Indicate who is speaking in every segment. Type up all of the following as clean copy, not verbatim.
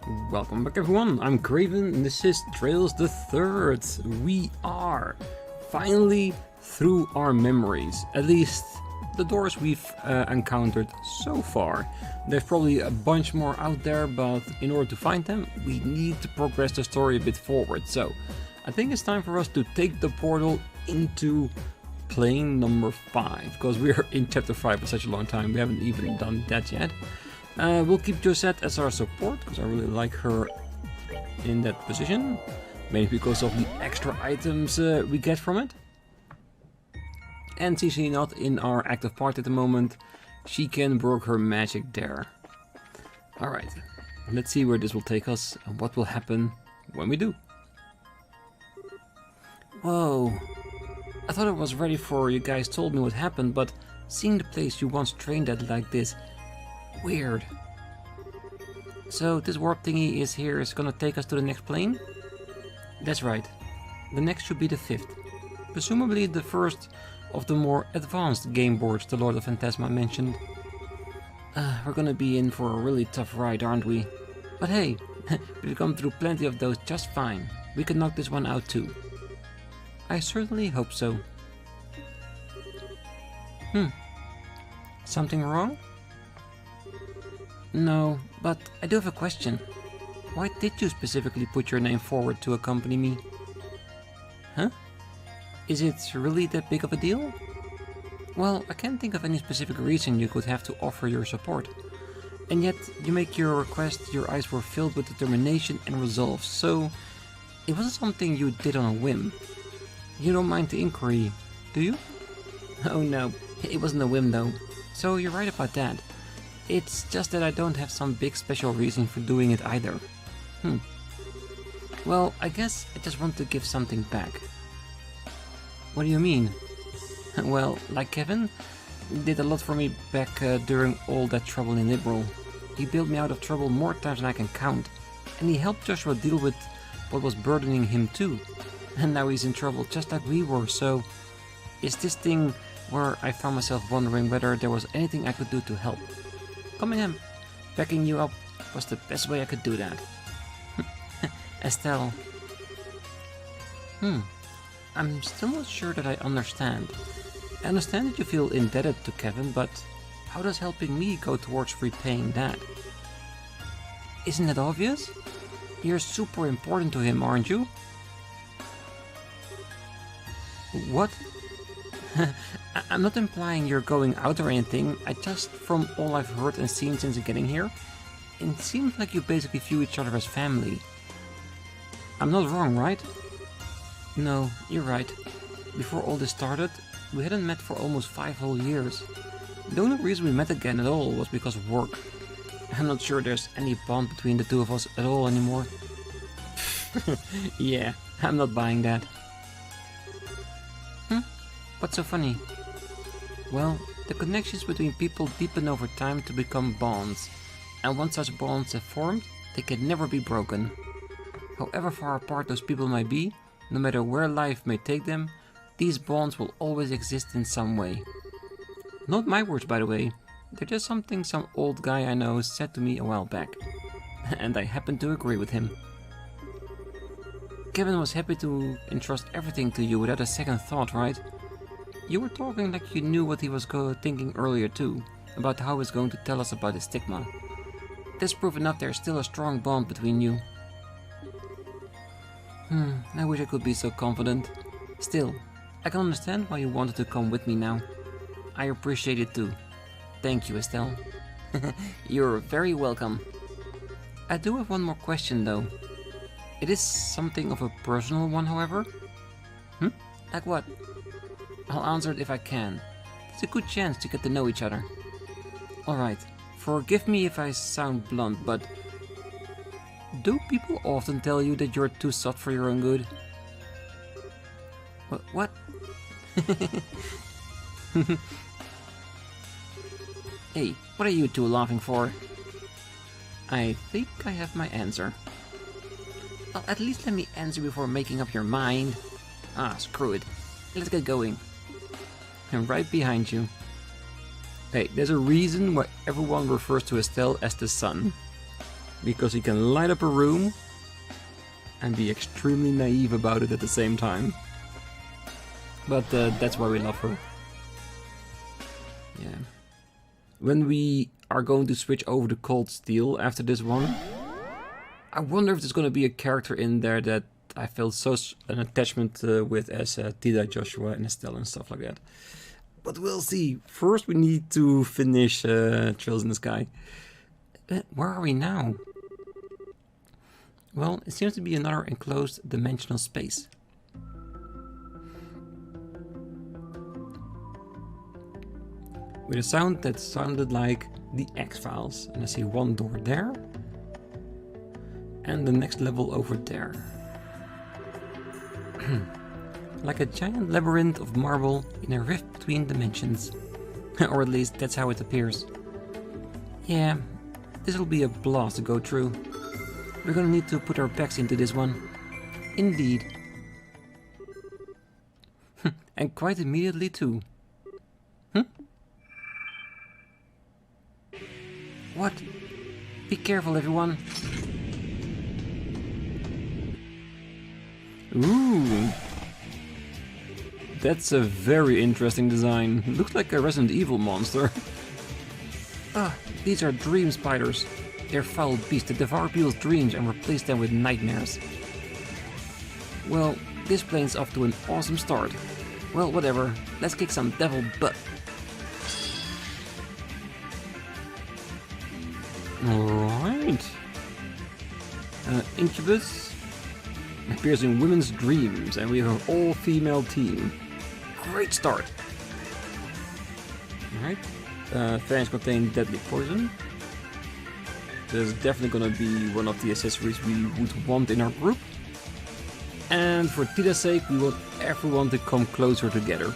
Speaker 1: Welcome back everyone, I'm Craven and this is Trails the Third. We are finally through our memories, at least the doors we've encountered so far. There's probably a bunch more out there, but in order to find them, we need to progress the story a bit forward. So I think it's time for us to take the portal into plane number 5, because we're in chapter 5 for such a long time, we haven't even done that yet. We'll keep Josette as our support, because I really like her in that position. Mainly because of the extra items we get from it. And since she's not in our active part at the moment, she can work her magic there. Alright, let's see where this will take us and what will happen when we do. Whoa, I thought I was ready for you guys told me what happened, but seeing the place you once trained at like this, weird. So this warp thingy is gonna take us to the next plane? That's right. The next should be the 5th. Presumably the first of the more advanced game boards the Lord of Phantasma mentioned. We're gonna be in for a really tough ride, aren't we? But hey, we've come through plenty of those just fine. We can knock this one out too. I certainly hope so. Something wrong? No, but I do have a question. Why did you specifically put your name forward to accompany me? Huh? Is it really that big of a deal? Well, I can't think of any specific reason you could have to offer your support. And yet, you make your request, your eyes were filled with determination and resolve, so it wasn't something you did on a whim. You don't mind the inquiry, do you? Oh no, it wasn't a whim though. So you're right about that. It's just that I don't have some big special reason for doing it either. Well, I guess I just want to give something back. What do you mean? Well, like Kevin, did a lot for me back during all that trouble in Liberl. He bailed me out of trouble more times than I can count. And he helped Joshua deal with what was burdening him too. And now he's in trouble just like we were, so... Is this thing where I found myself wondering whether there was anything I could do to help? Coming in, backing you up was the best way I could do that. Estelle. I'm still not sure that I understand. I understand that you feel indebted to Kevin, but how does helping me go towards repaying that? Isn't that obvious? You're super important to him, aren't you? What? I'm not implying you're going out or anything, I just, from all I've heard and seen since getting here, it seems like you basically view each other as family. I'm not wrong, right? No, you're right. Before all this started, we hadn't met for almost 5 whole years. The only reason we met again at all was because of work. I'm not sure there's any bond between the two of us at all anymore. Yeah, I'm not buying that. What's so funny? Well, the connections between people deepen over time to become bonds, and once such bonds have formed, they can never be broken. However far apart those people might be, no matter where life may take them, these bonds will always exist in some way. Not my words, by the way, they're just something some old guy I know said to me a while back, and I happen to agree with him. Kevin was happy to entrust everything to you without a second thought, right? You were talking like you knew what he was thinking earlier too, about how he was going to tell us about his stigma. That's proof enough there's still a strong bond between you. I wish I could be so confident. Still, I can understand why you wanted to come with me now. I appreciate it too. Thank you, Estelle. You're very welcome. I do have one more question though. It is something of a personal one, however. Like what? I'll answer it if I can. It's a good chance to get to know each other. Alright, forgive me if I sound blunt, but... do people often tell you that you're too soft for your own good? What? Hey, what are you two laughing for? I think I have my answer. Well, at least let me answer before making up your mind. Screw it. Let's get going. I'm right behind you. Hey, there's a reason why everyone refers to Estelle as the sun. because he can light up a room and be extremely naive about it at the same time. But that's why we love her. Yeah. When we are going to switch over to Cold Steel after this one, I wonder if there's going to be a character in there that I felt an attachment with as Tida, Joshua, and Estelle and stuff like that. But we'll see. First we need to finish Trails in the Sky. Where are we now? Well, it seems to be another enclosed dimensional space. With a sound that sounded like the X-Files. And I see one door there. And the next level over there. Like a giant labyrinth of marble in a rift between dimensions. Or at least that's how it appears. Yeah, this will be a blast to go through. We're gonna need to put our backs into this one. Indeed. And quite immediately too. What? Be careful, everyone. Ooh. That's a very interesting design. Looks like a Resident Evil monster. Ah, these are dream spiders. They're foul beasts that devour people's dreams and replace them with nightmares. Well, this plane's off to an awesome start. Well, whatever. Let's kick some devil butt. Alright. Incubus appears in women's dreams, and we have an all-female team. Great start. Alright. Fans contain deadly poison. There's definitely gonna be one of the accessories we would want in our group. And for Tida's sake, we want everyone to come closer together.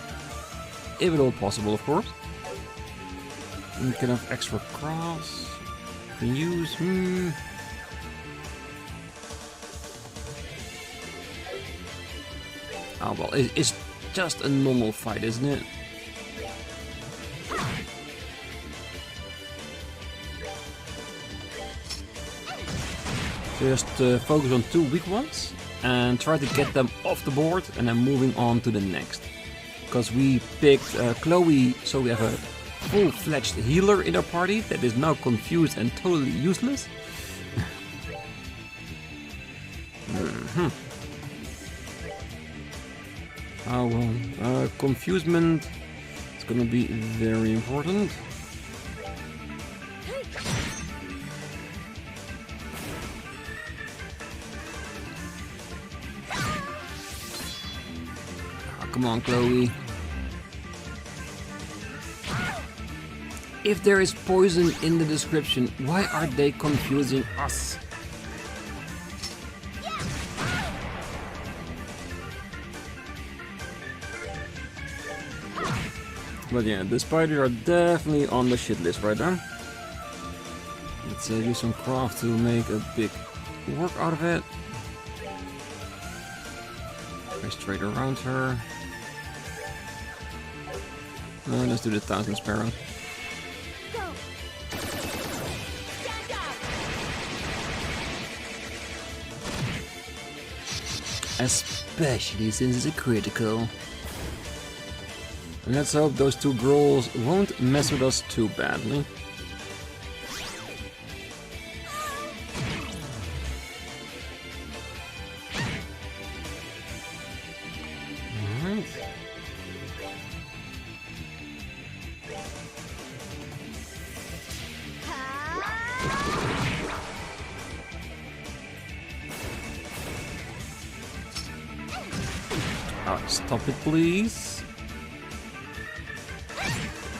Speaker 1: If at all possible, of course. We can have extra cross. We can use... Oh well, it's just a normal fight, isn't it? Just focus on two weak ones and try to get them off the board and then moving on to the next. Because we picked Chloe, so we have a full-fledged healer in our party that is now confused and totally useless. Oh well, confusement is gonna be very important. Oh, come on, Chloe. If there is poison in the description, why are they confusing us? But yeah, the spiders are definitely on the shit list right now. Let's do some craft to make a big work out of it. Go straight around her. Let's do the 1000 Sparrow. Especially since it's a critical. And let's hope those two girls won't mess with us too badly. Alright. Alright, stop it please.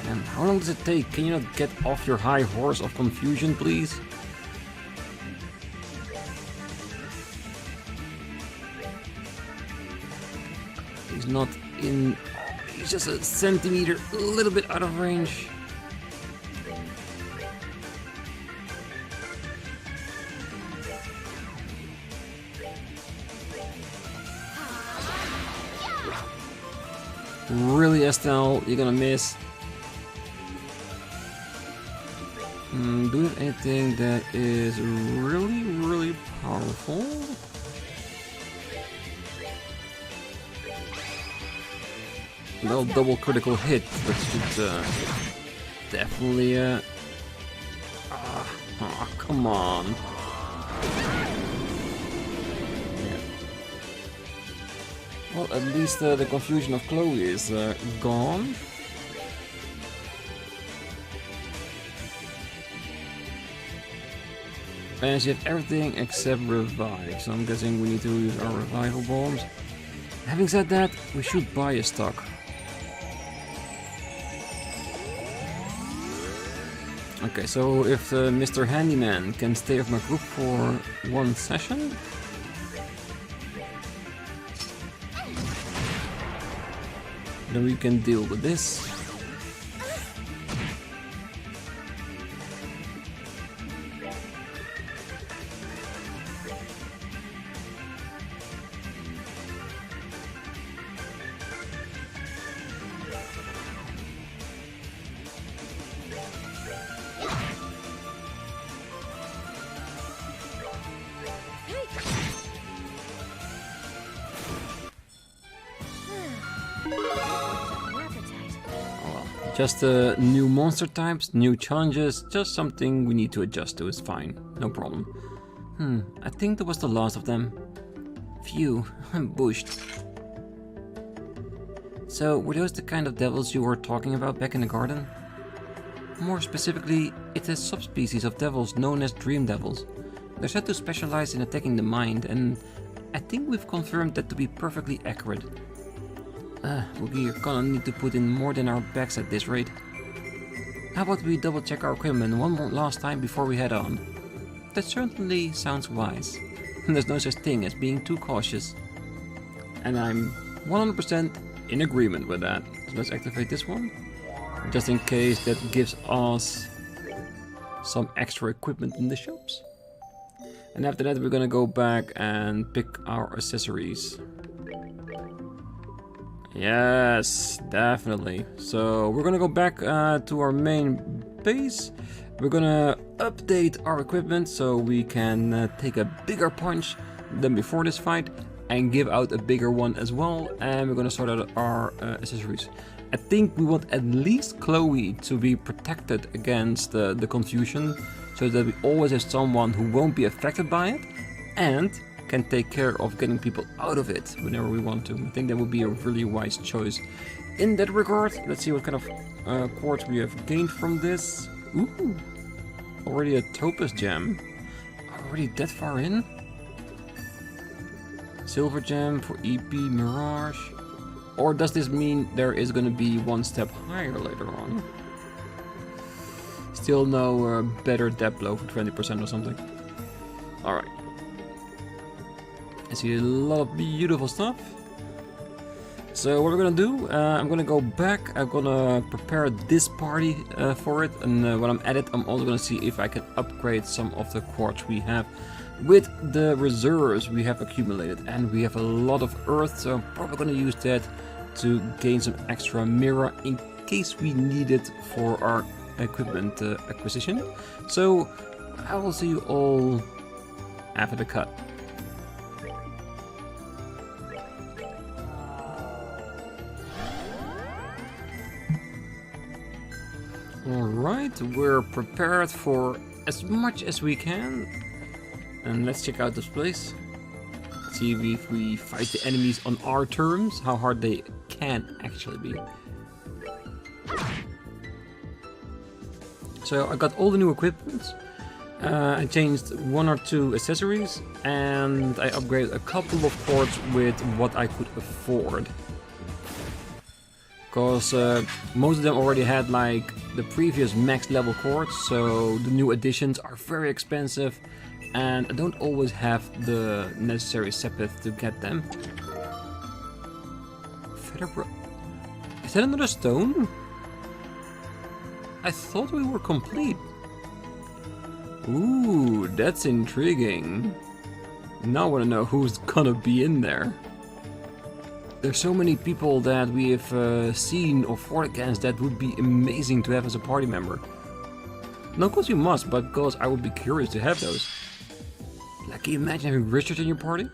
Speaker 1: And how long does it take? Can you not get off your high horse of confusion, please? He's not in... He's just a centimeter, a little bit out of range. Really, Estelle? You're gonna miss? do we have anything that is really, really powerful? No double critical hit, that should definitely come on. Yeah. Well, at least the confusion of Chloe is gone. And she has everything except revive, so I'm guessing we need to use our revival bombs. Having said that, we should buy a stock. Okay, so if Mr. Handyman can stay with my group for one session, then we can deal with this. Just new monster types, new challenges, just something we need to adjust to is fine, no problem. I think that was the last of them. Phew, I'm bushed. So, were those the kind of devils you were talking about back in the garden? More specifically, it's a subspecies of devils known as dream devils. They're said to specialize in attacking the mind, and I think we've confirmed that to be perfectly accurate. We're gonna need to put in more than our backs at this rate. How about we double check our equipment one more last time before we head on? That certainly sounds wise. There's no such thing as being too cautious. And I'm 100% in agreement with that. So let's activate this one. Just in case that gives us some extra equipment in the shops. And after that we're gonna go back and pick our accessories. Yes, definitely. So we're gonna go back to our main base. We're gonna update our equipment so we can take a bigger punch than before this fight and give out a bigger one as well. And we're gonna sort out our accessories. I think we want at least Chloe to be protected against the confusion, so that we always have someone who won't be affected by it and can take care of getting people out of it whenever we want to. I think that would be a really wise choice. In that regard, let's see what kind of quartz we have gained from this. Ooh, already a topaz gem. Already that far in? Silver gem for EP Mirage. Or does this mean there is going to be one step higher later on? Still no better depth blow for 20% or something. Alright. I see a lot of beautiful stuff. So what we're gonna do, I'm gonna go back, I'm gonna prepare this party for it, and when I'm at it, I'm also gonna see if I can upgrade some of the quartz we have with the reserves we have accumulated. And we have a lot of earth, so I'm probably gonna use that to gain some extra mirror in case we need it for our equipment acquisition. So I will see you all after the cut. Alright, we're prepared for as much as we can. And let's check out this place. See if we fight the enemies on our terms, how hard they can actually be. So I got all the new equipment. I changed one or two accessories, and I upgraded a couple of quartz with what I could afford. Because most of them already had like the previous max level quartz, so the new additions are very expensive, and I don't always have the necessary sepith to get them. Is that another stone? I thought we were complete. Ooh, that's intriguing. Now I want to know who's gonna be in there. There's so many people that we have seen or fought against that would be amazing to have as a party member. Not because you must, but because I would be curious to have those. Like, can you imagine having Richard in your party?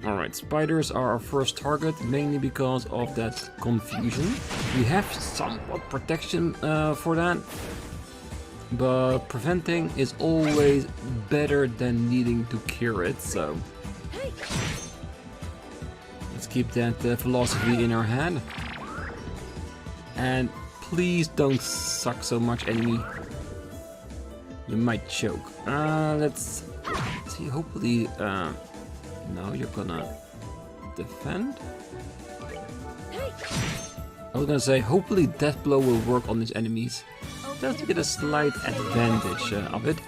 Speaker 1: Alright, spiders are our first target, mainly because of that confusion. We have somewhat protection for that, but preventing is always better than needing to cure it, so... Let's keep that philosophy in our head. And please don't suck so much, enemy. You might choke. Let's see, hopefully... No, you're gonna defend? I was gonna say, hopefully Death Blow will work on these enemies. Just to get a slight advantage of it.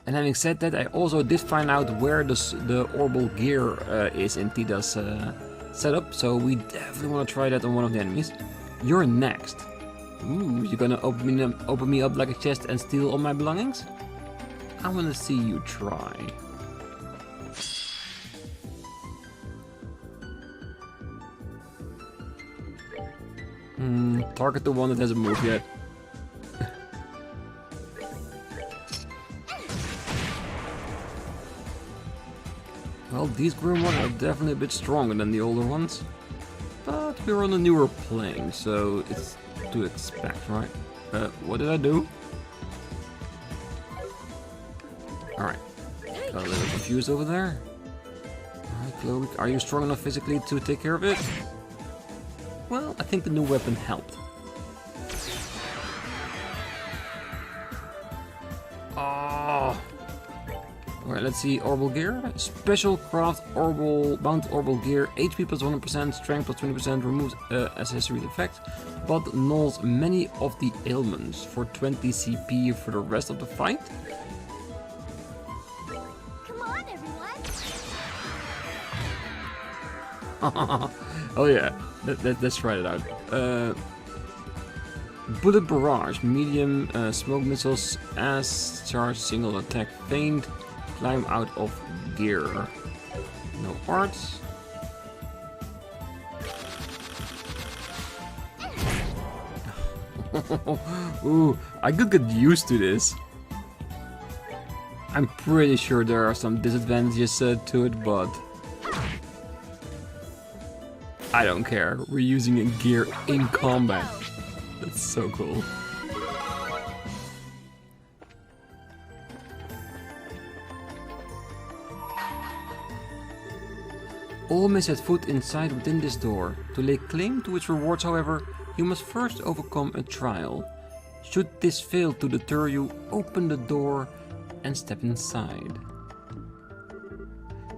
Speaker 1: And having said that, I also did find out where the orbital gear is in Tida's setup, so we definitely want to try that on one of the enemies. You're next. Ooh, you're gonna open me up like a chest and steal all my belongings? I wanna see you try. Target the one that hasn't moved yet. Well, these grim ones are definitely a bit stronger than the older ones. But we're on a newer plane, so it's to expect, right? What did I do? Alright. Got a little confused over there. Alright, Chloe, are you strong enough physically to take care of it? Well, I think the new weapon helped. Oh. Alright, let's see. Orbital gear. Special craft bound orbital gear. HP plus 100%, strength plus 20%, removes accessory effects, but nulls many of the ailments for 20 CP for the rest of the fight.
Speaker 2: Come on, everyone!
Speaker 1: Oh yeah, let's try it out. Bullet barrage, medium smoke missiles, as charge, single attack, faint, climb out of gear. No arts. Ooh, I could get used to this. I'm pretty sure there are some disadvantages to it, but I don't care. We're using a gear in combat. That's so cool. All may set foot inside within this door. To lay claim to its rewards, however, you must first overcome a trial. Should this fail to deter you, open the door and step inside.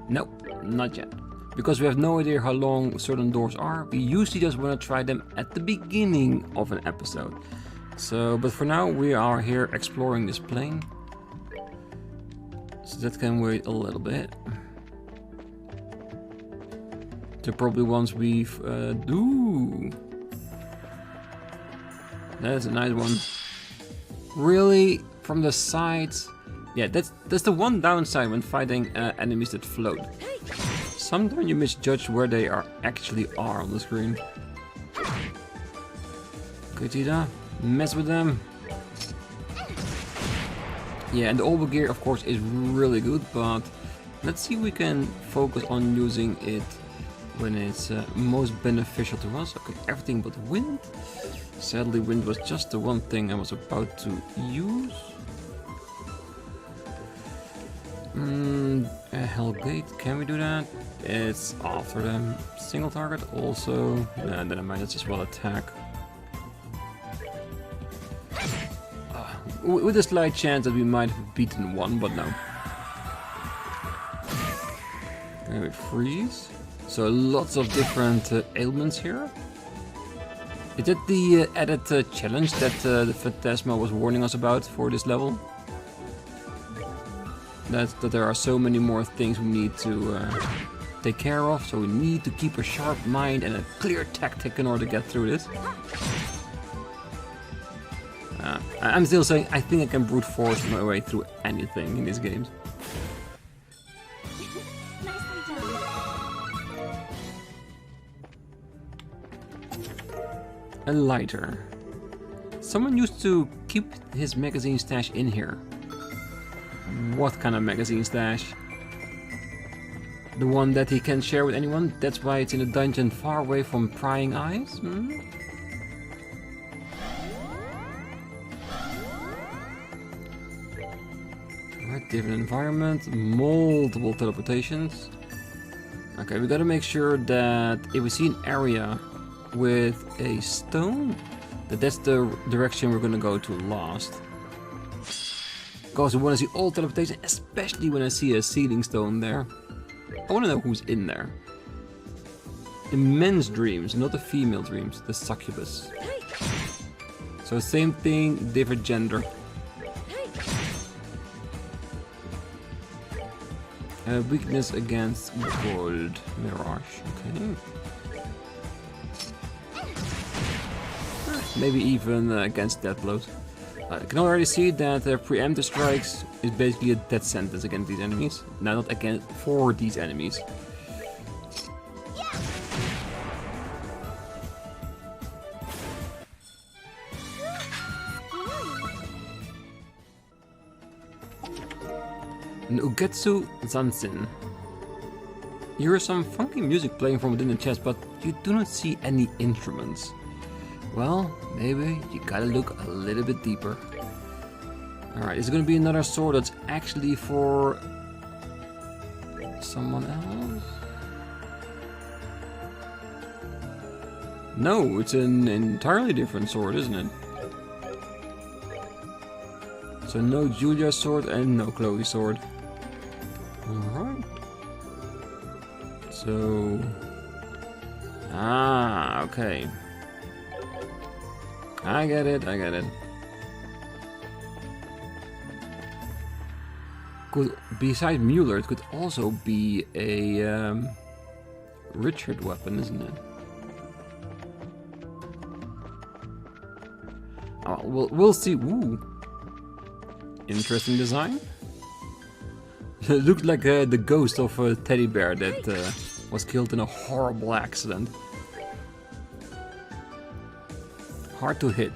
Speaker 1: Nope, not yet. Because we have no idea how long certain doors are, we usually just want to try them at the beginning of an episode. So, but for now we are here exploring this plane. So that can wait a little bit. So probably once we've do. That's a nice one. Really, from the sides. Yeah, that's the one downside when fighting enemies that float. Sometimes you misjudge where they actually are on the screen. Okay, Tida, mess with them. Yeah, and the orbital gear, of course, is really good, but let's see if we can focus on using it when it's most beneficial to us. Okay, everything but wind. Sadly, wind was just the one thing I was about to use. Hellgate, can we do that? It's after them. Single target also. Nah, then I might as well attack. With a slight chance that we might have beaten one, but no. Okay, we freeze. So lots of different ailments here. Is that the added challenge that the Phantasma was warning us about for this level? That there are so many more things we need to take care of, so we need to keep a sharp mind and a clear tactic in order to get through this. I'm still saying I think I can brute force my way through anything in these games. A lighter. Someone used to keep his magazine stash in here. What kind of magazine stash? The one that he can share with anyone? That's why it's in a dungeon far away from prying eyes? Hmm? Alright, different environment, multiple teleportations. Okay, we gotta make sure that if we see an area with a stone, that's the direction we're gonna go to last. Because we wanna see all teleportation, especially when I see a sealing stone there. I wanna know who's in there. Immense dreams, not the female dreams, the succubus. So same thing, different gender. Weakness against gold mirage. Okay. Maybe even against death blows. I can already see that preemptive strikes is basically a death sentence against these enemies. Now, not against for these enemies. An Ugetsu Zansin. You hear some funky music playing from within the chest, but you do not see any instruments. Well, maybe you gotta look a little bit deeper. Alright, is it gonna be another sword that's actually for someone else? No, it's an entirely different sword, isn't it? So no Julia's sword and no Chloe's sword. Alright. So... Ah, okay. I get it, I get it. Could, besides Mueller, it could also be a Richard weapon, isn't it? Oh, we'll see. Ooh. Interesting design. It looked like the ghost of a teddy bear that was killed in a horrible accident. Hard to hit.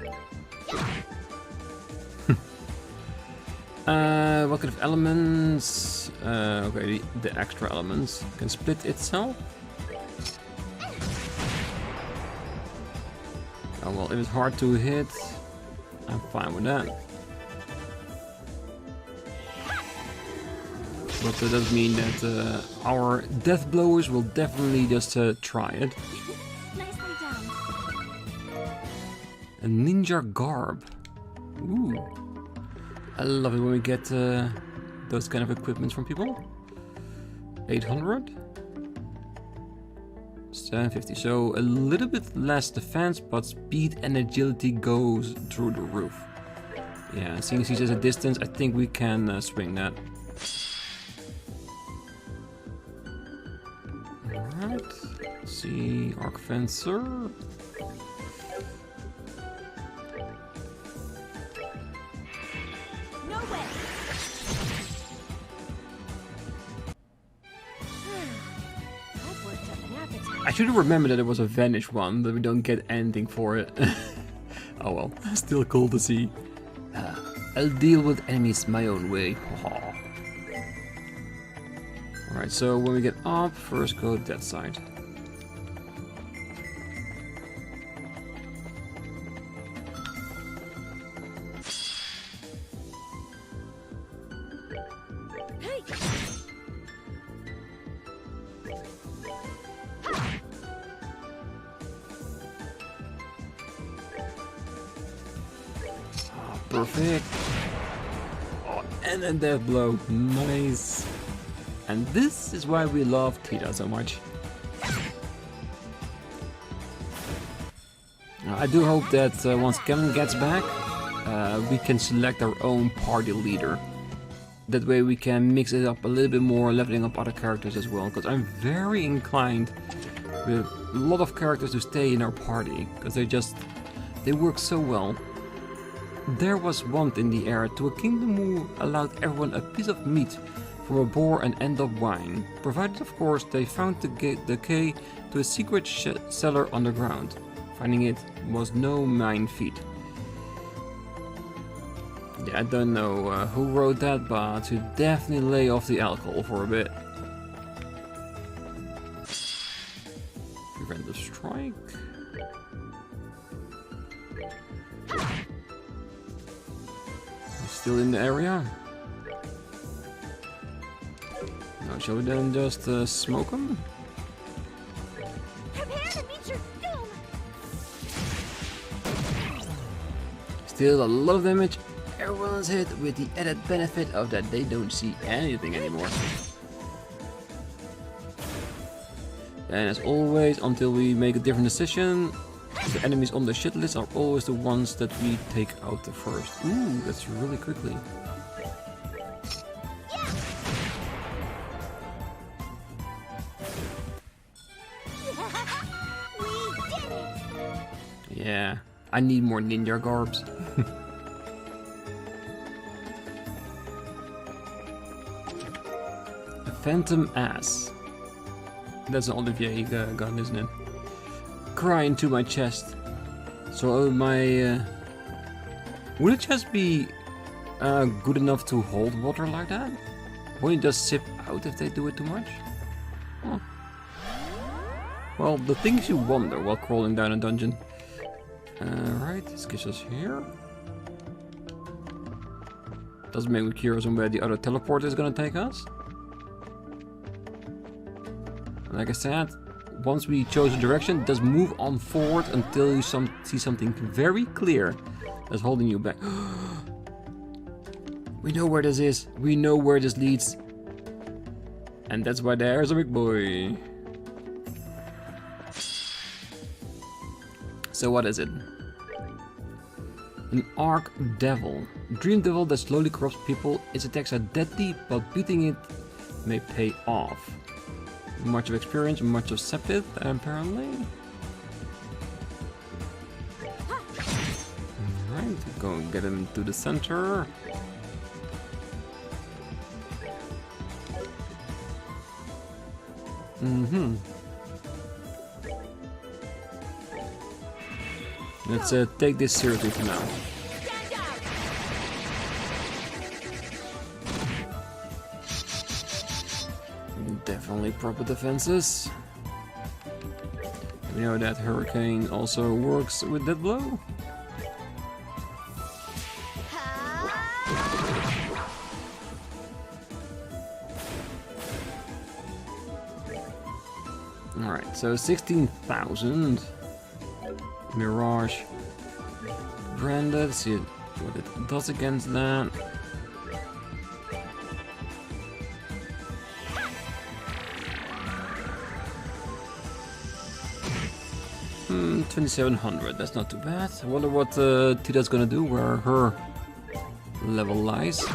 Speaker 1: What kind of elements? Okay, the extra elements can split itself. Oh well, if it's hard to hit, I'm fine with that. But that does mean that our death blowers will definitely just try it.
Speaker 2: Nicely done.
Speaker 1: A ninja garb. Ooh. I love it when we get those kind of equipments from people. 800. 750. So a little bit less defense, but speed and agility goes through the roof. Yeah, seeing as he's at a distance, I think we can swing that. Alright. Let's see. Arc Fencer.
Speaker 2: No way. That worked up an appetite.
Speaker 1: I should have remembered that it was a Vanish one, but we don't get anything for it. Oh well, still cool to see. I'll deal with enemies my own way. Alright, so when we get up, first go to that side. Perfect. Oh, and a death blow. Nice. And this is why we love Tita so much. I do hope that once Kevin gets back, we can select our own party leader. That way we can mix it up a little bit more, leveling up other characters as well. Because I'm very inclined with a lot of characters to stay in our party. Because they work so well. There was want in the air to a kingdom who allowed everyone a piece of meat from a boar and end up wine, provided of course they found the key to a secret cellar underground. Finding it was no mean feat. Yeah, I don't know who wrote that, but to definitely lay off the alcohol for a bit. Prevent the strike. Still in the area. Now, shall we then just smoke him?
Speaker 2: Prepare to meet your doom.
Speaker 1: Still a lot of damage. Everyone's hit with the added benefit of that they don't see anything anymore. And as always, until we make a different decision, the enemies on the shit list are always the ones that we take out the first. Ooh, that's really quickly.
Speaker 2: We did it.
Speaker 1: Yeah, I need more ninja garbs. A phantom ass. That's an Olivier gun, isn't it? Cry into my chest. So my... would a chest be good enough to hold water like that? Won't it just sip out if they do it too much? Huh. Well, the things you wonder while crawling down a dungeon. Right, this gets us here. Doesn't make me curious on where the other teleporter is gonna take us. Like I said, once we chose a direction, just move on forward until you see something very clear that's holding you back. We know where this is. We know where this leads. And that's why there's a big boy. So what is it? An Arc Devil. Dream Devil that slowly corrupts people. Its attacks are deadly, but beating it may pay off. Much of experience, much of Sepid, apparently. Alright, go and get him to the center. Let's take this seriously for now. Definitely proper defenses. We know that Hurricane also works with that blow. Alright, so 16,000. Mirage. Branded, see what it does against that. 2700, that's not too bad. I wonder what Tita's gonna do, where her level lies.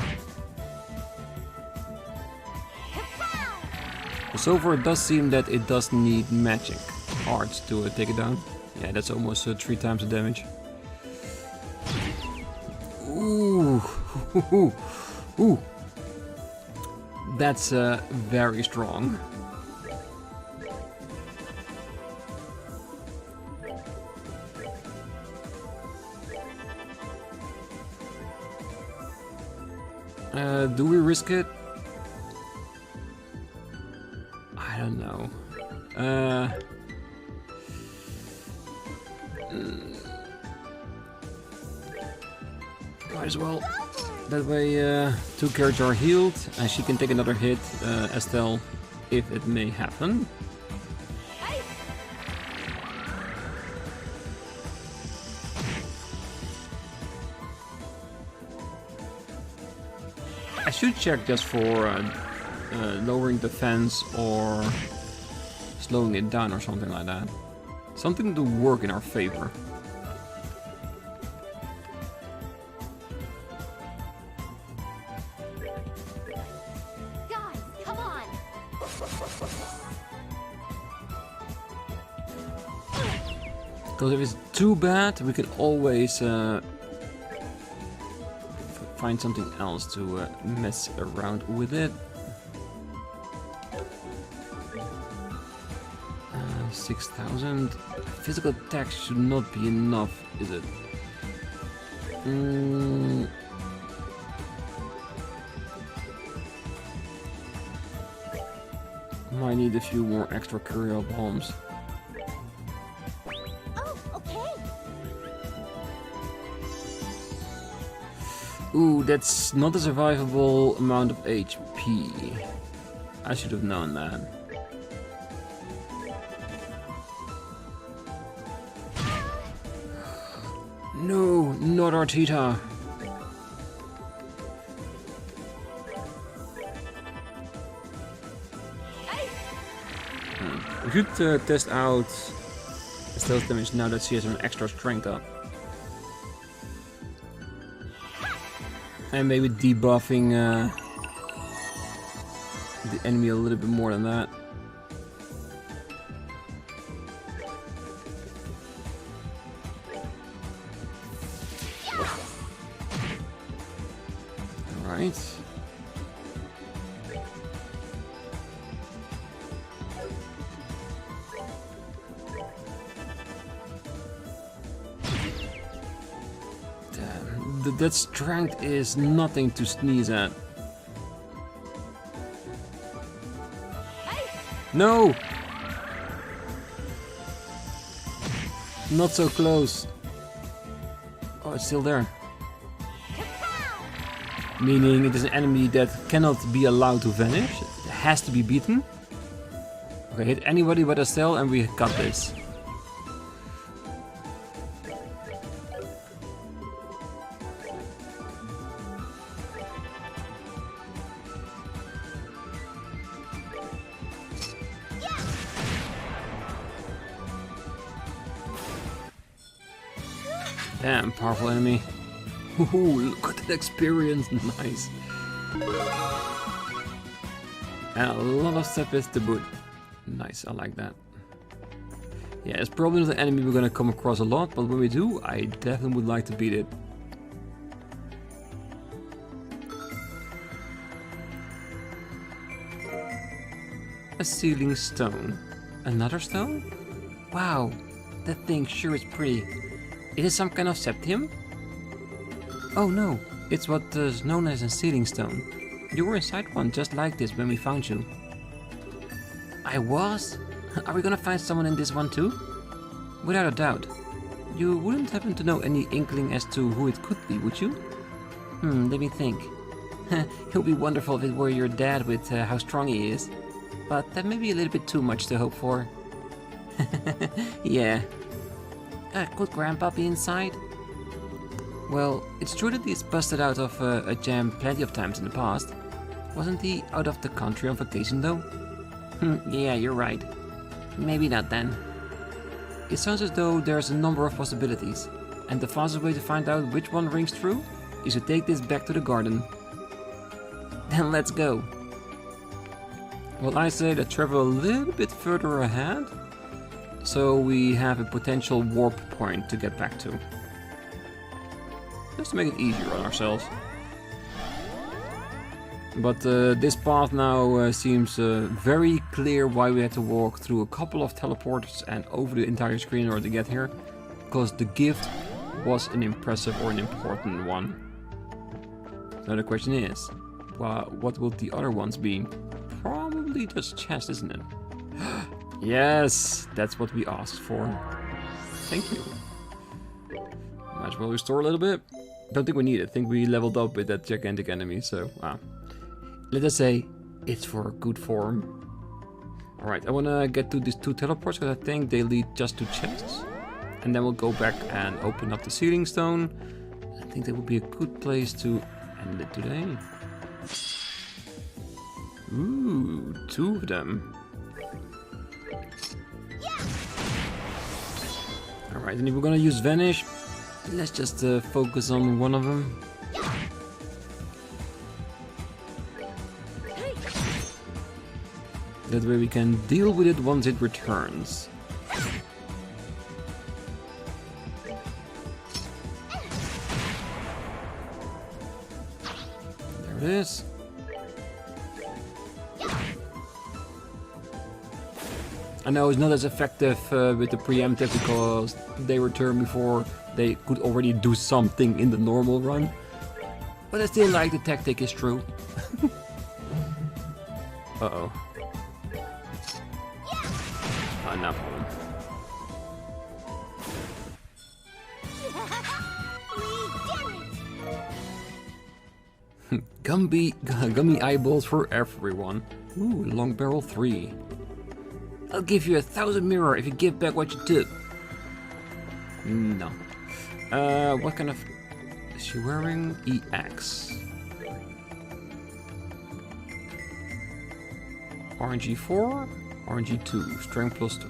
Speaker 1: So far it does seem that it does need magic arts to take it down. Yeah, that's almost 3 times the damage. Ooh, ooh. That's very strong. Do we risk it? I don't know. Might as well. That way 2 characters are healed and she can take another hit, Estelle, if it may happen. I should check just for lowering defense or slowing it down or something like that. Something to work in our favor.
Speaker 2: Guys, come on.
Speaker 1: Because if it's too bad, we can always find something else to mess around with it. 6,000. Physical attack should not be enough, is it? Might need a few more extra courier bombs.
Speaker 2: Oh, okay.
Speaker 1: Ooh, that's not a survivable amount of HP. I should have known that. No, not Arteta. We should test out the stealth damage now that she has an extra strength up. And maybe debuffing the enemy a little bit more than that. Alright. That strength is nothing to sneeze at. No! Not so close. Oh, it's still there. Meaning it is an enemy that cannot be allowed to vanish. It has to be beaten. Okay, hit anybody but Estelle and we got this. Damn, powerful enemy. Ooh, look at that experience, nice. And a lot of sepis to boot. Nice, I like that. Yeah, it's probably not an enemy we're gonna come across a lot, but when we do, I definitely would like to beat it. A sealing stone. Another stone? Wow, that thing sure is pretty. Is it some kind of septium? Oh no, it's what is known as a sealing stone. You were inside one just like this when we found you. I was? Are we gonna find someone in this one too? Without a doubt. You wouldn't happen to know any inkling as to who it could be, would you? Let me think. It would be wonderful if it were your dad with how strong he is. But that may be a little bit too much to hope for. Yeah. Could Grandpa be inside? Well, it's true that he's busted out of a jam plenty of times in the past. Wasn't he out of the country on vacation though? Yeah, you're right. Maybe not then. It sounds as though there's a number of possibilities, and the fastest way to find out which one rings true is to take this back to the garden. Then let's go. Well, I say to travel a little bit further ahead, so we have a potential warp point to get back to. Just to make it easier on ourselves. But this path now seems very clear why we had to walk through a couple of teleports and over the entire screen in order to get here. Because the gift was an impressive or an important one. So the question is, well, what will the other ones be? Probably just chest, isn't it? Yes, that's what we asked for. Thank you. Might as well restore a little bit. Don't think we need it. I think we leveled up with that gigantic enemy, so let us say it's for good form. Alright, I wanna get to these two teleports because I think they lead just to chests. And then we'll go back and open up the sealing stone. I think that would be a good place to end it today. Ooh, two of them. Alright, and if we're gonna use Vanish, let's just focus on one of them. That way we can deal with it once it returns. There it is. I know it's not as effective with the preemptive because they return before they could already do something in the normal run. But I still like the tactic is true. Uh-oh. No problem.
Speaker 2: We did it!
Speaker 1: Gummy eyeballs for everyone. Ooh, long barrel 3. I'll give you 1,000 mirror if you give back what you took. No. What kind of... Is she wearing? EX. RNG4? RNG2. Strength plus 2.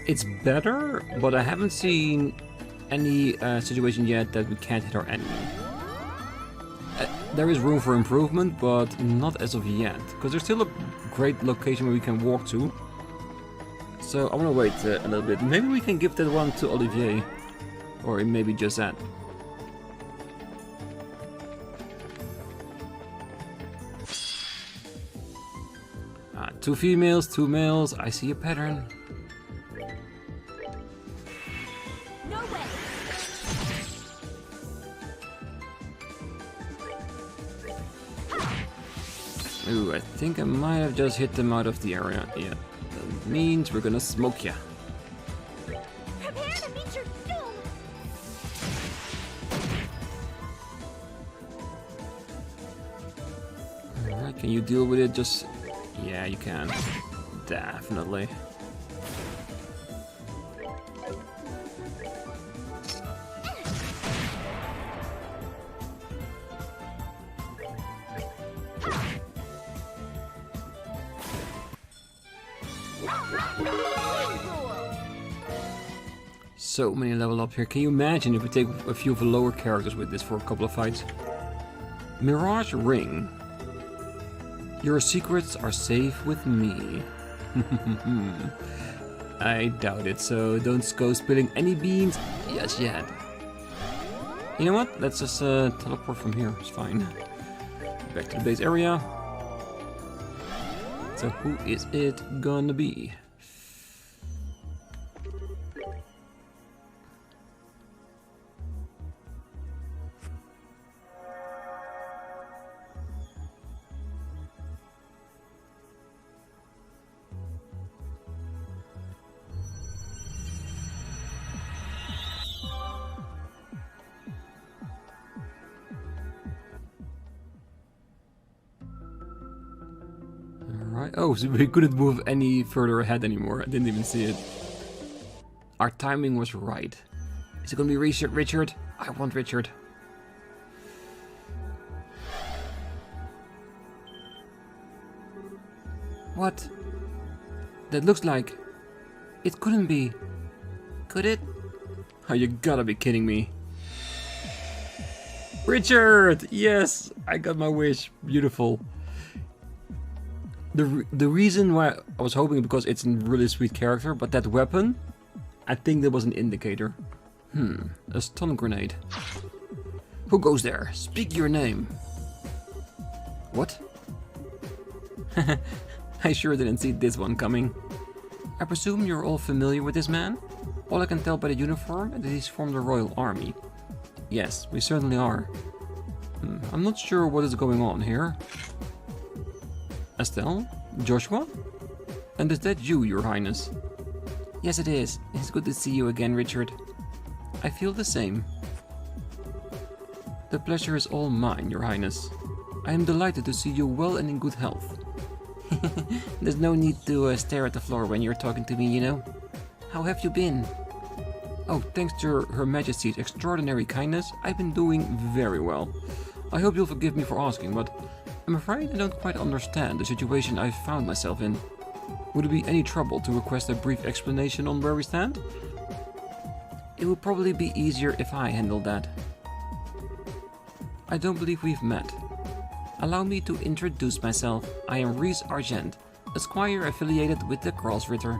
Speaker 1: It's better, but I haven't seen any situation yet that we can't hit our enemy. There is room for improvement, but not as of yet. Because there's still a great location where we can walk to. So I want to wait a little bit. Maybe we can give that one to Olivier. Or maybe just that. Two females, 2 males. I see a pattern.
Speaker 2: No way!
Speaker 1: Ooh, I think I might have just hit them out of the area. Yeah, that means we're gonna smoke ya.
Speaker 2: Prepare to meet your doom!
Speaker 1: Alright, can you deal with it? Just... Yeah, you can. Definitely. So many level up here. Can you imagine if we take a few of the lower characters with this for a couple of fights? Mirage Ring. Your secrets are safe with me. I doubt it, so don't go spilling any beans just yet. You know what? Let's just teleport from here. It's fine. Back to the base area. So who is it gonna be? Oh, so we couldn't move any further ahead anymore. I didn't even see it. Our timing was right. Is it gonna be Richard? I want Richard. What? That looks like... It couldn't be. Could it? Oh, you gotta be kidding me. Richard! Yes! I got my wish. Beautiful. The reason why I was hoping because it's a really sweet character, but that weapon, I think that was an indicator. A stun grenade. Who goes there? Speak your name. What? I sure didn't see this one coming. I presume you're all familiar with this man? All I can tell by the uniform is that he's from the Royal Army. Yes, we certainly are. I'm not sure what is going on here. Estelle? Joshua? And is that you, Your Highness? Yes, it is. It's good to see you again, Richard. I feel the same. The pleasure is all mine, Your Highness. I am delighted to see you well and in good health. There's no need to stare at the floor when you're talking to me, you know. How have you been? Oh, thanks to Her Majesty's extraordinary kindness, I've been doing very well. I hope you'll forgive me for asking, but I'm afraid I don't quite understand the situation I've found myself in. Would it be any trouble to request a brief explanation on where we stand? It would probably be easier if I handled that. I don't believe we've met. Allow me to introduce myself. I am Ries Argent, a squire affiliated with the Gralsritter.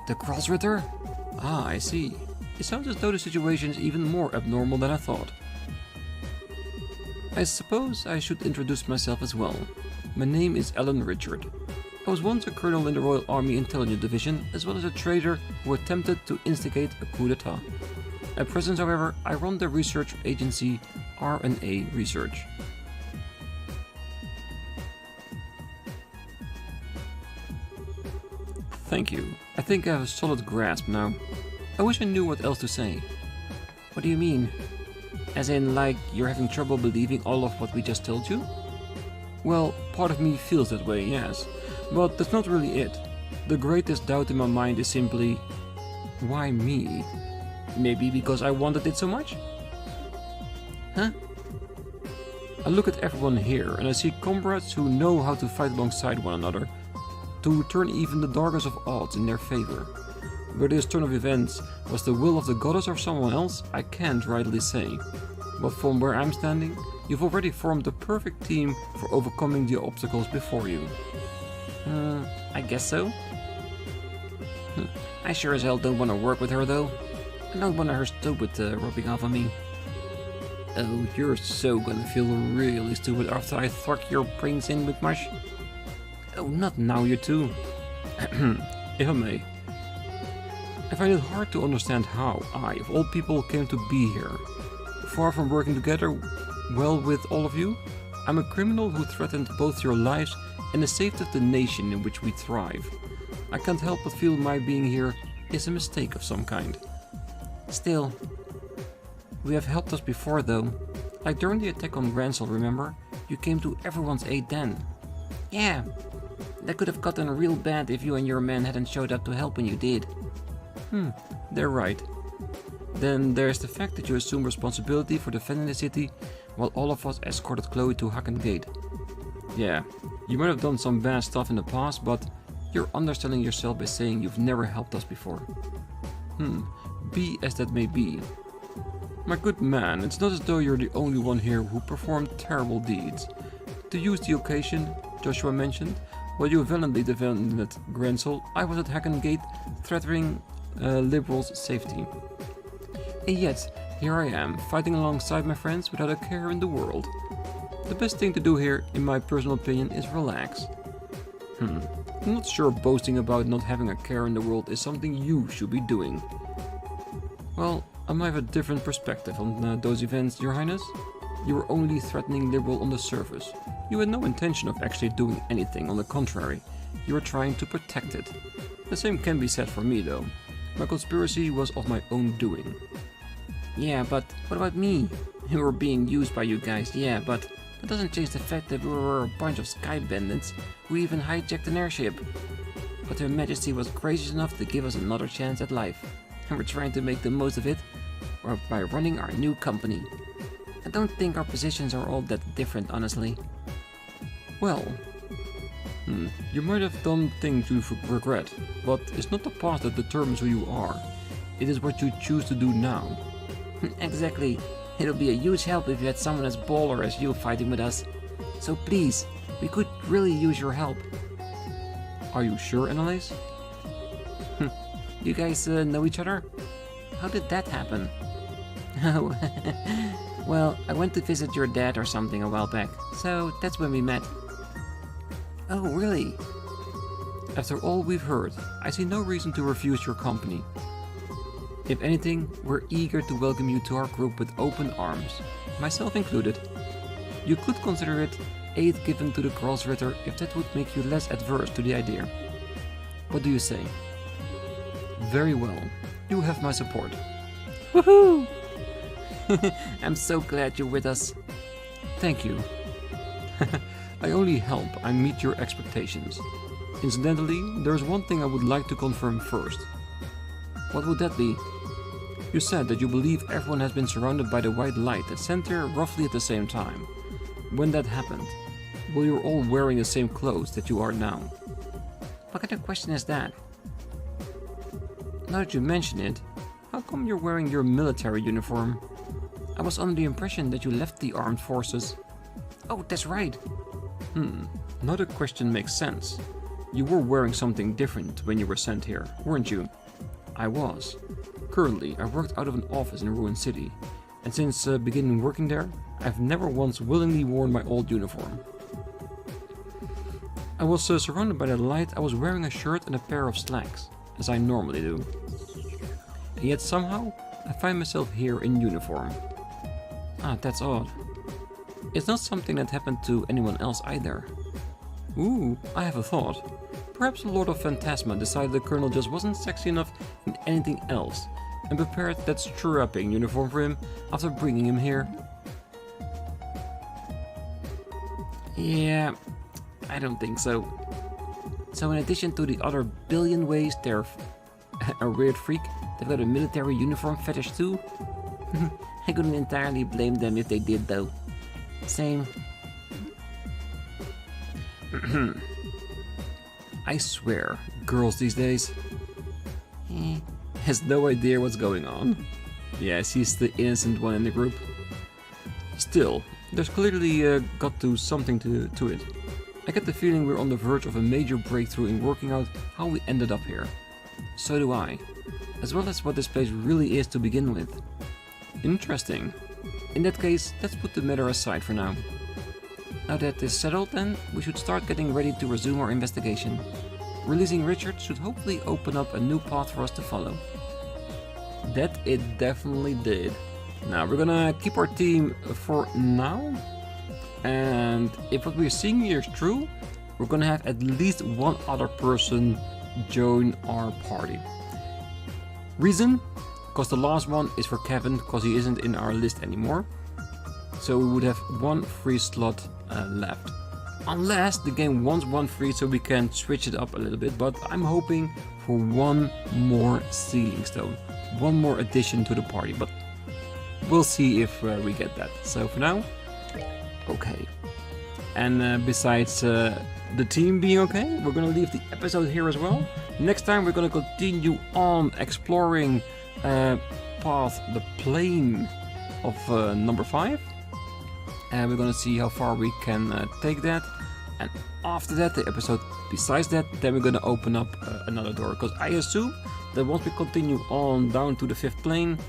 Speaker 1: The Gralsritter? Ah, I see. It sounds as though the situation is even more abnormal than I thought. I suppose I should introduce myself as well. My name is Alan Richard. I was once a colonel in the Royal Army Intelligence Division, as well as a traitor who attempted to instigate a coup d'etat. At present, however, I run the research agency R&A Research. Thank you. I think I have a solid grasp now. I wish I knew what else to say.
Speaker 3: What do you mean? As in, like, you're having trouble believing all of what we just told you?
Speaker 1: Well, part of me feels that way, yes. But that's not really it. The greatest doubt in my mind is simply, why me? Maybe because I wanted it so much?
Speaker 3: Huh?
Speaker 1: I look at everyone here and I see comrades who know how to fight alongside one another, to turn even the darkest of odds in their favor. Whether this turn of events was the will of the goddess or someone else, I can't rightly say. But from where I'm standing, you've already formed the perfect team for overcoming the obstacles before you.
Speaker 3: I guess so. I sure as hell don't want to work with her though. I don't want her stupid rubbing off on me.
Speaker 1: Oh, you're so gonna feel really stupid after I thwack your brains in with mush.
Speaker 3: Oh, not now, you two.
Speaker 1: If I may. I find it hard to understand how I, of all people, came to be here. Far from working together well with all of you, I'm a criminal who threatened both your lives and the safety of the nation in which we thrive. I can't help but feel my being here is a mistake of some kind.
Speaker 3: Still, we have helped us before though.
Speaker 1: Like during the attack on Grancel, remember? You came to everyone's aid then.
Speaker 3: Yeah, that could have gotten real bad if you and your men hadn't showed up to help when you did.
Speaker 1: They're right. Then there's the fact that you assume responsibility for defending the city while all of us escorted Chloe to Hacken Gate. Yeah, you might have done some bad stuff in the past, but you're underselling yourself by saying you've never helped us before. Be as that may be. My good man, it's not as though you're the only one here who performed terrible deeds. To use the occasion Joshua mentioned, while you valiantly defended Grancel, I was at Hacken Gate threatening Liberl's safety. And yet, here I am, fighting alongside my friends without a care in the world. The best thing to do here, in my personal opinion, is relax. I'm not sure boasting about not having a care in the world is something you should be doing. Well, I might have a different perspective on those events, Your Highness. You were only threatening Liberl on the surface. You had no intention of actually doing anything, on the contrary. You were trying to protect it. The same can be said for me, though. My conspiracy was of my own doing.
Speaker 3: Yeah, but what about me? We were being used by you guys, yeah, but that doesn't change the fact that we were a bunch of sky bandits who even hijacked an airship. But Her Majesty was gracious enough to give us another chance at life, and we're trying to make the most of it by running our new company. I don't think our positions are all that different, honestly.
Speaker 1: Well, you might have done things you regret, but it's not the past that determines who you are. It is what you choose to do now.
Speaker 3: Exactly. It'll be a huge help if you had someone as baller as you fighting with us. So please, we could really use your help.
Speaker 1: Are you sure, Annalise?
Speaker 3: You guys know each other? How did that happen? Oh, well, I went to visit your dad or something a while back, so that's when we met. Oh, really?
Speaker 1: After all we've heard, I see no reason to refuse your company. If anything, we're eager to welcome you to our group with open arms, myself included. You could consider it aid given to the Gralsritter if that would make you less adverse to the idea. What do you say? Very well, you have my support.
Speaker 3: Woohoo! I'm so glad you're with us.
Speaker 1: Thank you. I only hope I meet your expectations. Incidentally, there's one thing I would like to confirm first.
Speaker 3: What would that be?
Speaker 1: You said that you believe everyone has been surrounded by the white light that sent here roughly at the same time. When that happened, were you all wearing the same clothes that you are now?
Speaker 3: What kind of question is that?
Speaker 1: Now that you mention it, how come you're wearing your military uniform? I was under the impression that you left the armed forces.
Speaker 3: Oh, that's right.
Speaker 1: Now the question makes sense. You were wearing something different when you were sent here, weren't you? I was. Currently, I worked out of an office in Ruin City, and since beginning working there, I've never once willingly worn my old uniform. I was surrounded by the light. I was wearing a shirt and a pair of slacks, as I normally do. And yet somehow, I find myself here in uniform. That's odd. It's not something that happened to anyone else either. Ooh, I have a thought. Perhaps the Lord of Phantasma decided the Colonel just wasn't sexy enough in anything else, and prepared that strapping uniform for him after bringing him here. Yeah, I don't think so. So in addition to the other billion ways they're a weird freak, they've got a military uniform fetish too? I couldn't entirely blame them if they did though. Same. I swear, girls these days has no idea what's going on. Yeah, she's the innocent one in the group. Still, there's clearly got to something to it. I get the feeling we're on the verge of a major breakthrough in working out how we ended up here. So do I. As well as what this place really is to begin with. Interesting. In that case, let's put the matter aside for now. Now that is settled then, we should start getting ready to resume our investigation. Releasing Richard should hopefully open up a new path for us to follow. That it definitely did. Now we're gonna keep our team for now. And if what we're seeing here is true, we're gonna have at least one other person join our party. Reason? Because the last one is for Kevin, because he isn't in our list anymore. So we would have one free slot left. Unless the game wants one free, so we can switch it up a little bit. But I'm hoping for one more sealing stone. One more addition to the party. But we'll see if we get that. So for now, okay. And besides the team being okay, we're gonna leave the episode here as well. Next time we're gonna continue on exploring path, the plane of number 5. And we're gonna see how far we can take that. And after that, the episode besides that, then we're gonna open up another door. Because I assume that once we continue on down to the 5th plane,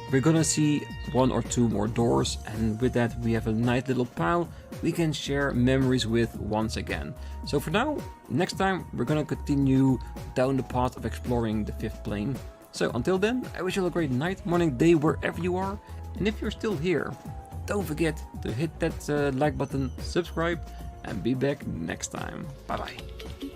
Speaker 1: we're gonna see 1 or 2 more doors. And with that, we have a nice little pile we can share memories with once again. So for now, next time, we're gonna continue down the path of exploring the 5th plane. So until then, I wish you all a great night, morning, day, wherever you are. And if you're still here, don't forget to hit that like button, subscribe, and be back next time. Bye bye.